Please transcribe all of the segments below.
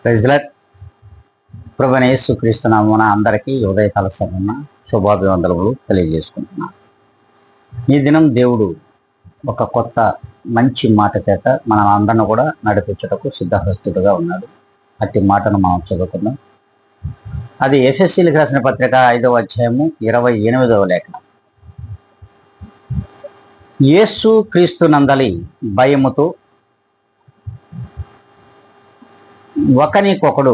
Praise lord. ప్రభువైన యేసుక్రీస్తు నామమున అందరికీ ఉదయకాల సమయమున శుభాభివందనములు తెలియజేసుకుంటున్నాను. ఈ దినం దేవుడు ఒక కొత్త మంచి మాట చేత మన అందరిని కూడా నడిపించుటకు సిద్ధహస్తుడుగా ఉన్నాడు. అట్టి మాటను మనం చదువుకుందాం. అది ఎఫెసీయులకు రాసిన పత్రిక 5వ అధ్యాయము 28వ లేఖనం. యేసు క్రీస్తు నందలి భయముతో ఒకనికొకడు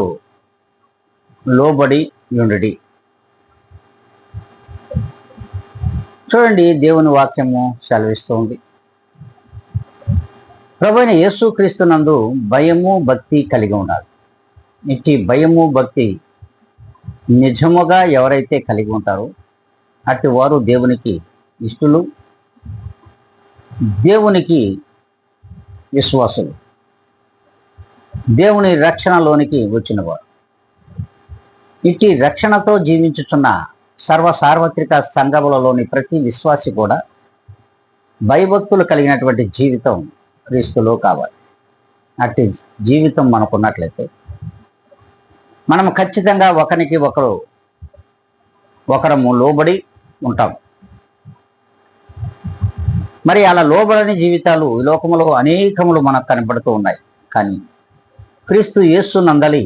లోబడి యుండుడి. చూడండి, దేవుని వాక్యము సెలవిస్తుంది. ప్రభువైన యేసు క్రీస్తునందు భయము భక్తి కలిగి ఉండాలి. ఇట్టి భయము భక్తి నిజముగా ఎవరైతే కలిగి ఉంటారో అట్టి వారు దేవునికి ఇష్టలు, దేవునికి విశ్వాసులు, దేవుని రక్షణలోనికి వచ్చినవారు. ఇట్టి రక్షణతో జీవించుచున్న సార్వత్రిక సంఘములలోని ప్రతి విశ్వాసి కూడా భయభక్తులు కలిగినటువంటి జీవితం క్రీస్తులో కావాలి. అట్టి జీవితం మనకున్నట్లయితే మనం ఖచ్చితంగా ఒకరము లోబడి ఉంటాం. మరి అలా లోబడని జీవితాలు ఈ లోకములో అనేకములు మనకు కనబడుతూ ఉన్నాయి. కానీ క్రీస్తు యేసు నందలి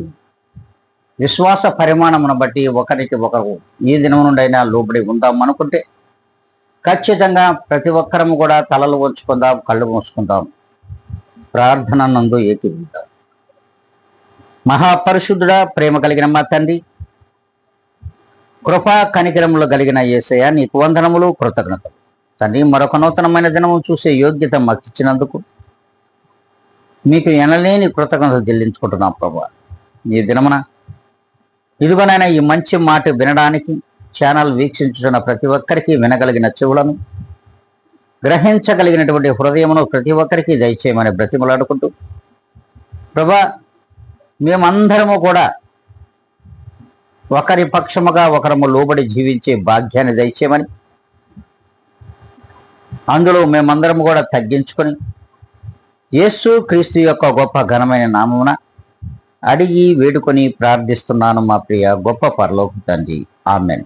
విశ్వాస పరిమాణమును బట్టి ఒకరికి ఒకరు ఈ దినం నుండైనా లోబడి ఉందాం అనుకుంటే ఖచ్చితంగా ప్రతి ఒక్కరము కూడా తలలు వంచుకుందాం, కళ్ళు మూసుకుందాం, ప్రార్థన నందు ఏకీభవిద్దాం. మహాపరిశుద్ధుడా, ప్రేమ కలిగిన మా తండ్రి, కృపా కనికరములు కలిగిన యేసయ్య, నీకు వందనములు, కృతజ్ఞతలు తండ్రి. మరొక నూతనమైన దినము చూసే యోగ్యత మాకు ఇచ్చినందుకు మీకు ఎనలేని కృతజ్ఞతలు చెల్లించుకుంటున్నాం ప్రభువా. ఈ దినమున ఇదిగోనైనా ఈ మంచి మాట వినడానికి ఛానల్ వీక్షించుతున్న ప్రతి ఒక్కరికి వినగలిగిన చెవులను, గ్రహించగలిగినటువంటి హృదయమును ప్రతి ఒక్కరికి దయచేయమని బ్రతిమలాడుకుంటూ, ప్రభా మేమందరము కూడా ఒకరి పక్షముగా ఒకరము లోబడి జీవించే భాగ్యాన్ని దయచేయమని, అందులో మేమందరము కూడా తగ్గించుకొని యేసు క్రీస్తు యొక్క గొప్ప ఘనమైన నామమున అడిగి వేడుకొని ప్రార్థిస్తున్నాను మా ప్రియ గొప్ప పరలోక తండ్రి. ఆమెన్.